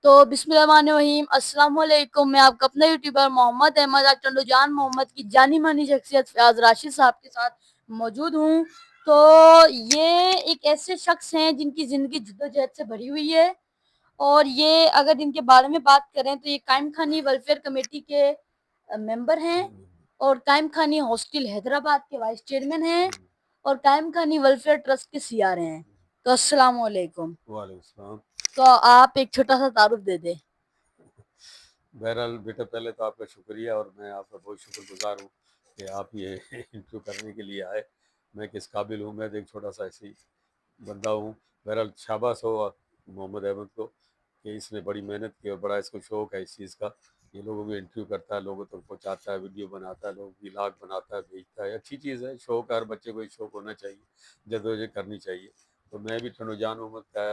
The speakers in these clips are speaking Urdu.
تو بسم اللہ الرحمن الرحیم، السلام علیکم۔ میں آپ کا اپنا یوٹیوبر محمد احمد ٹنڈو جان محمد کی جانی مانی شخصیت فیاض راشد صاحب کے ساتھ موجود ہوں۔ تو یہ ایک ایسے شخص ہیں جن کی زندگی جدوجہد سے بھری ہوئی ہے، اور یہ اگر ان کے بارے میں بات کریں تو یہ قائم خانی ویلفیئر کمیٹی کے ممبر ہیں، اور قائم خانی ہاسٹل حیدرآباد کے وائس چیئرمین ہیں، اور قائم خانی ویلفیئر ٹرسٹ کے سی آر ہیں۔ تو السلام علیکم۔ وعلیکم السلام۔ تو آپ ایک چھوٹا سا تعارف دے دیں۔ بہرحال بیٹا، پہلے تو آپ کا شکریہ، اور میں آپ کا بہت شکر گزار ہوں کہ آپ یہ انٹرویو کرنے کے لیے آئے۔ میں کس قابل ہوں، میں تو ایک چھوٹا سا ایسی بندہ ہوں۔ بہرحال شاباش ہو محمد احمد کو کہ اس نے بڑی محنت کی اور بڑا اس کو شوق ہے اس چیز کا۔ یہ لوگوں کو انٹرویو کرتا ہے، لوگوں تک پہنچاتا ہے، ویڈیو بناتا ہے، لوگوں کی لاگ بناتا ہے، بھیجتا ہے۔ اچھی چیز ہے، شوق ہے، ہر بچے کو یہ شوق ہونا چاہیے، جدوجہد کرنی چاہیے۔ تو میں بھی ٹھنڈو جان محمد کا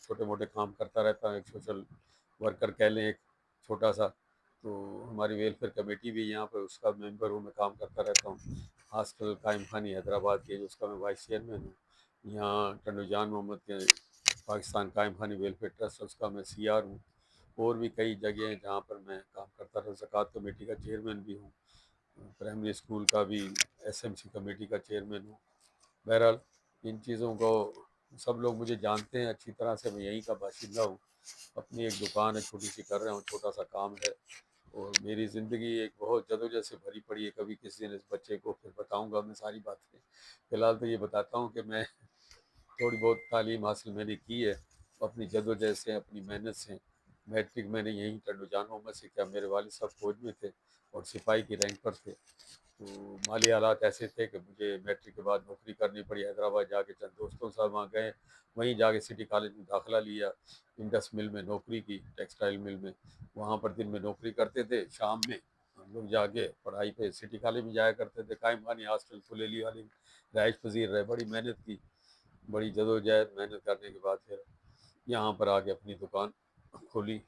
چھوٹے موٹے کام کرتا رہتا ہوں، ایک سوشل ورکر کہہ لیں، ایک چھوٹا سا۔ تو ہماری ویلفیئر کمیٹی بھی یہاں پہ اس کا ممبر ہوں، میں کام کرتا رہتا ہوں۔ ہاسٹل قائم خانی حیدرآباد کے اس کا میں وائس چیئرمین ہوں۔ یہاں ٹنڈو جان محمد کے پاکستان قائم خانی ویلفیئر ٹرسٹ اس کا میں سی آر ہوں۔ اور بھی کئی جگہیں ہیں جہاں پر میں کام کرتا رہا، زکوٰۃ کمیٹی کا چیئرمین بھی ہوں، پرائمری اسکول کا بھی ایس ایم سی کمیٹی کا چیئرمین ہوں۔ بہرحال ان چیزوں کو سب لوگ مجھے جانتے ہیں اچھی طرح سے، میں یہیں کا باشندہ ہوں۔ اپنی ایک دکان ہے، چھوٹی سی کر رہا ہوں، چھوٹا سا کام ہے۔ اور میری زندگی ایک بہت جدوجہد سے بھری پڑی ہے۔ کبھی کسی دن اس بچے کو پھر بتاؤں گا میں ساری باتیں۔ فی الحال تو یہ بتاتا ہوں کہ میں تھوڑی بہت تعلیم حاصل میں نے کی ہے اپنی جدوجہد سے، اپنی محنت سے۔ میٹرک میں نے یہیں ٹنڈو جان محمد سے کیا۔ میرے والد صاحب فوج میں تھے اور سپاہی کی رینک پر تھے، تو مالی حالات ایسے تھے کہ مجھے میٹرک کے بعد نوکری کرنی پڑی۔ حیدرآباد جا کے چند دوستوں کے ساتھ وہاں گئے، وہیں جا کے سٹی کالج میں داخلہ لیا، انڈس مل میں نوکری کی، ٹیکسٹائل مل میں۔ وہاں پر دن میں نوکری کرتے تھے، شام میں ہم لوگ جا کے پڑھائی پہ سٹی کالج میں جایا کرتے تھے۔ قائم خانی ہاسٹل پھلیلی والی رہائش پذیر رہے، بڑی محنت کی، بڑی جدوجہد محنت کرنے کے بعد پھر یہاں پر آ کے اپنی دکان کھولی۔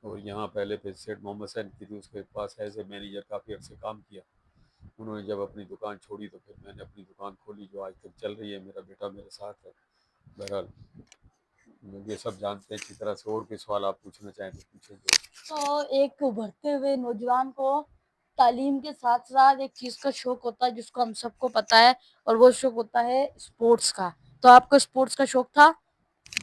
اور یہاں پہلے پھر سیٹ محمد حسین کی تھی، اس کے پاس ایز اے مینیجر کافی عرصے کام کیا۔ انہوں نے جب اپنی دکان چھوڑی تو پھر میں نے اپنی دکان کھولی، جو آج تک چل رہی ہے۔ میرا بیٹا میرے ساتھ ہے۔ بہرحال یہ سب جانتے ہیں اچھی طرح سے۔ اور کوئی سوال آپ پوچھنا چاہیں تو پوچھیں۔ تو ایک ابھرتے ہوئے نوجوان کو تعلیم کے ساتھ ساتھ ایک چیز کا شوق ہوتا ہے جس کو ہم سب کو پتا ہے، اور وہ شوق ہوتا ہے اسپورٹس کا۔ تو آپ کو اسپورٹس کا شوق تھا؟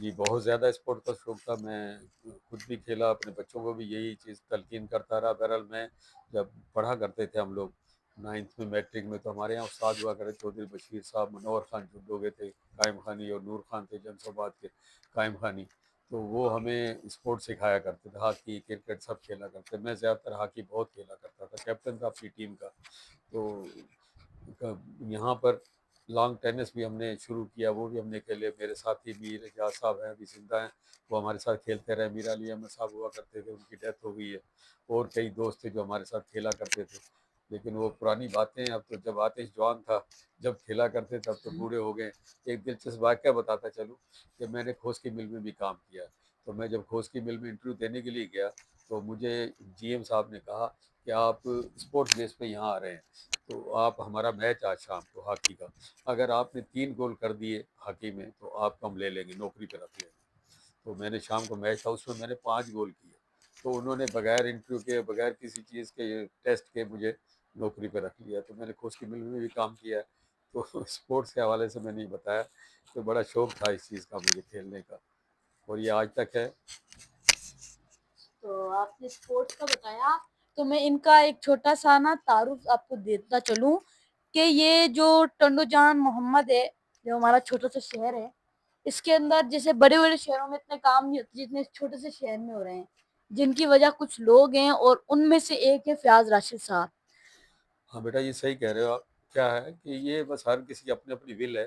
جی بہت زیادہ اسپورٹ کا شوق تھا۔ میں خود بھی کھیلا، اپنے بچوں کو بھی یہی چیز تلقین کرتا رہا۔ بہرحال میں جب پڑھا کرتے تھے ہم لوگ 9th میں، میٹرک میں، تو ہمارے یہاں استاد ہوا کرے چودھری بشیر صاحب، منور خان جھڈوگے تھے قائم خانی، اور نور خان تھے جمس آباد کے قائم خانی۔ تو وہ ہمیں اسپورٹ سکھایا کرتے تھے، ہاکی کرکٹ سب کھیلا کرتے۔ میں زیادہ تر ہاکی بہت کھیلا کرتا تھا، کیپٹن تھا اپنی ٹیم کا۔ تو یہاں پر لانگ ٹینس بھی ہم نے شروع کیا، وہ بھی ہم نے کھیلے۔ میرے ساتھی میر اعجاز صاحب ہیں، ابھی زندہ ہیں، وہ ہمارے ساتھ کھیلتے رہے۔ میر علی احمد صاحب ہوا کرتے تھے، ان کی ڈیتھ ہو گئی ہے۔ اور کئی دوست تھے جو ہمارے ساتھ کھیلا کرتے تھے، لیکن وہ پرانی باتیں ہیں۔ اب تو جب آتش جوان تھا جب کھیلا کرتے تھے، اب تو بوڑھے ہو گئے۔ ایک دلچسپ واقعہ بتاتا چلوں کہ میں نے کھوس کی مل میں بھی کام کیا۔ تو میں جب کھوس کی مل میں انٹرویو دینے کے لیے گیا تو مجھے جی ایم صاحب نے کہا کہ آپ اسپورٹس بیس پہ یہاں آ رہے ہیں، تو آپ ہمارا میچ آج شام کو ہاکی کا، اگر آپ نے 3 گول کر دیے ہاکی میں تو آپ کو ہم لے لیں گے، نوکری پہ رکھ لیں گے۔ تو میں نے شام کو میچ تھا، اس میں میں نے 5 گول کیے، تو انہوں نے بغیر انٹرویو کے، بغیر کسی چیز کے، ٹیسٹ کے مجھے نوکری پہ رکھ لیا۔ تو میں نے کھوس کی مل میں بھی کام کیا ہے۔ تو اسپورٹس کے حوالے سے میں نے بتایا تو بڑا شوق تھا اس چیز کا مجھے کھیلنے کا، اور یہ آج تک ہے۔ تو آپ نے اسپورٹس کا بتایا، تو میں ان کا ایک چھوٹا سا نا تعارف آپ کو دیتا چلوں کہ یہ جو ٹنڈو جان محمد ہے، جو ہمارا چھوٹا سا شہر ہے، اس کے اندر جیسے بڑے بڑے شہروں میں اتنے کام نہیں ہوتے جتنے اس چھوٹے سے شہر میں ہو رہے ہیں، جن کی وجہ کچھ لوگ ہیں، اور ان میں سے ایک ہے فیاض راشد صاحب۔ ہاں بیٹا، یہ صحیح کہہ رہے ہو آپ۔ کیا ہے کہ یہ بس ہر کسی کی اپنی اپنی ول ہے۔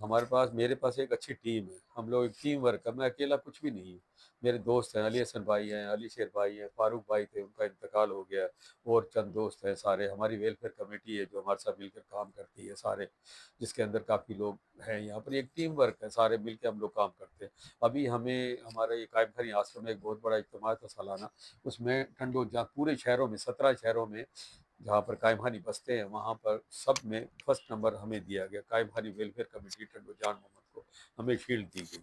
ہمارے پاس، میرے پاس ایک اچھی ٹیم ہے، ہم لوگ ایک ٹیم ورک ہے، میں اکیلا کچھ بھی نہیں ہوں۔ میرے دوست ہیں، علی حسن بھائی ہیں، علی شیر بھائی ہیں، فاروق بھائی تھے، ان کا انتقال ہو گیا، اور چند دوست ہیں سارے۔ ہماری ویلفیئر کمیٹی ہے جو ہمارے ساتھ مل کر کام کرتی ہے سارے، جس کے اندر کافی لوگ ہیں۔ یہاں پر ایک ٹیم ورک ہے، سارے مل کے ہم لوگ کام کرتے ہیں۔ ابھی ہمیں ہمارا یہ قائم خانی آسرم میں ایک بہت بڑا اجتماع تھا سالانہ، اس میں ٹنڈو جہاں پورے شہروں میں 17 شہروں میں جہاں پر قائم خانی بستے ہیں، وہاں پر سب میں فرسٹ نمبر ہمیں دیا گیا۔ قائم خانی ویلفیئر کمیٹی ٹنڈو جان محمد کو ہمیں شیلڈ دی گئی۔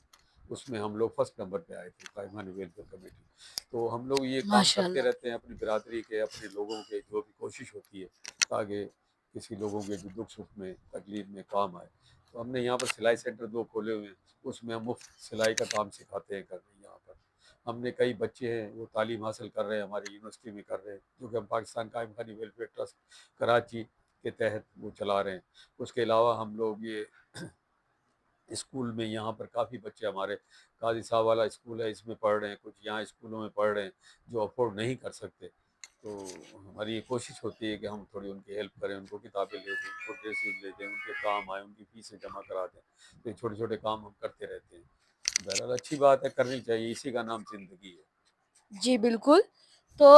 اس میں ہم لوگ فرسٹ نمبر پہ آئے تھے، قائم خانی ویلفیئر کمیٹی۔ تو ہم لوگ یہ کام ماشاء کرتے اللہ، رہتے ہیں اپنی برادری کے، اپنے لوگوں کے، جو بھی کوشش ہوتی ہے تاکہ کسی لوگوں کے جو دکھ سکھ میں تکلیف میں کام آئے۔ تو ہم نے یہاں پر سلائی سینٹر 2 کھولے ہوئے ہیں، اس میں ہم مفت سلائی کا کام سکھاتے ہیں کرنے یہاں پر۔ ہم نے کئی بچے ہیں وہ تعلیم حاصل کر رہے ہیں، ہماری یونیورسٹی میں کر رہے ہیں، جو کہ ہم پاکستان قائم خانی ویلفیئر ٹرسٹ کراچی کے تحت وہ چلا رہے ہیں۔ اس کے علاوہ ہم لوگ یہ اسکول میں یہاں پر کافی بچے ہمارے قاضی صاحب والا اسکول ہے، اس میں پڑھ رہے ہیں، کچھ یہاں اسکولوں میں پڑھ رہے ہیں جو افورڈ نہیں کر سکتے۔ تو ہماری یہ کوشش ہوتی ہے کہ ہم تھوڑی ان کی ہیلپ کریں، ان کو کتابیں لے دیں، ان کو ڈریسز لے دیں، ان کے کام آئیں، ان کی فیسیں جمع کرا دیں۔ تو یہ چھوٹے چھوٹے کام ہم کرتے رہتے ہیں۔ بہرحال اچھی بات ہے، کرنی چاہیے، اسی کا نام زندگی ہے۔ جی بالکل۔ تو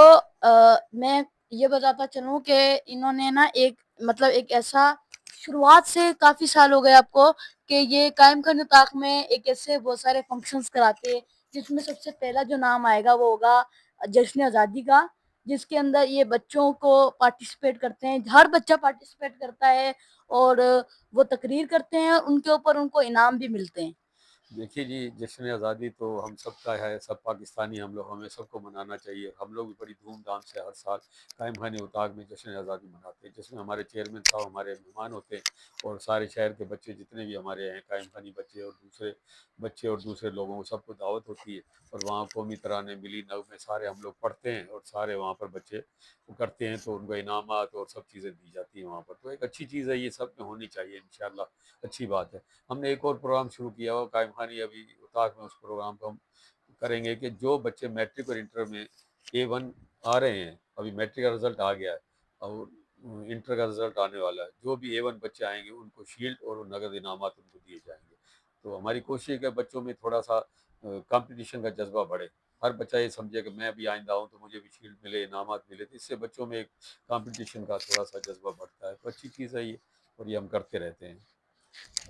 میں یہ بتاتا چلوں کہ انہوں نے نا ایک مطلب ایک ایسا شروعات سے کافی سال ہو گئے آپ کو کہ یہ قائم خانی طاق میں ایک ایسے بہت سارے فنکشنز کراتے ہیں، جس میں سب سے پہلا جو نام آئے گا وہ ہوگا جشن آزادی کا، جس کے اندر یہ بچوں کو پارٹیسپیٹ کرتے ہیں، ہر بچہ پارٹیسپیٹ کرتا ہے اور وہ تقریر کرتے ہیں، ان کے اوپر ان کو انعام بھی ملتے ہیں۔ دیکھیے جی، جشن آزادی تو ہم سب کا ہے، سب پاکستانی ہم لوگ، ہمیں سب کو منانا چاہیے۔ ہم لوگ بھی بڑی دھوم دھام سے ہر سال قائم خانی اتاق میں جشن آزادی مناتے ہیں، جس میں ہمارے چیئرمین صاحب ہمارے مہمان ہوتے ہیں، اور سارے شہر کے بچے جتنے بھی ہمارے ہیں قائم خانی بچے اور دوسرے بچے اور دوسرے لوگوں کو سب کو دعوت ہوتی ہے، اور وہاں قومی ترانے، ملی نغمے سارے ہم لوگ پڑھتے ہیں، اور سارے وہاں پر بچے وہ کرتے ہیں، تو ان کو انعامات اور سب چیزیں دی جاتی ہیں وہاں پر۔ تو ایک اچھی چیز ہے، یہ سب میں ہونی چاہیے انشاءاللہ، اچھی بات ہے۔ ہم نے ایک اور پروگرام شروع کیا ہوا قائم خانی ابھی اتاق میں، اس پروگرام کو ہم کریں گے کہ جو بچے میٹرک اور انٹر میں A1 آ رہے ہیں، ابھی میٹرک کا رزلٹ آ گیا ہے اور انٹر کا رزلٹ آنے والا ہے، جو بھی A1 بچے آئیں گے ان کو شیلڈ اور نقد انعامات ان کو دیے جائیں گے۔ تو ہماری کوشش ہے کہ بچوں میں تھوڑا سا کمپٹیشن کا جذبہ بڑھے، ہر بچہ یہ سمجھے کہ میں بھی آئندہ ہوں تو مجھے بھی شیلڈ ملے، انعامات ملے، تو اس سے بچوں میں ایک کمپٹیشن کا تھوڑا سا جذبہ بڑھتا ہے۔ تو اچھی چیز ہے یہ، اور یہ ہم کرتے رہتے ہیں۔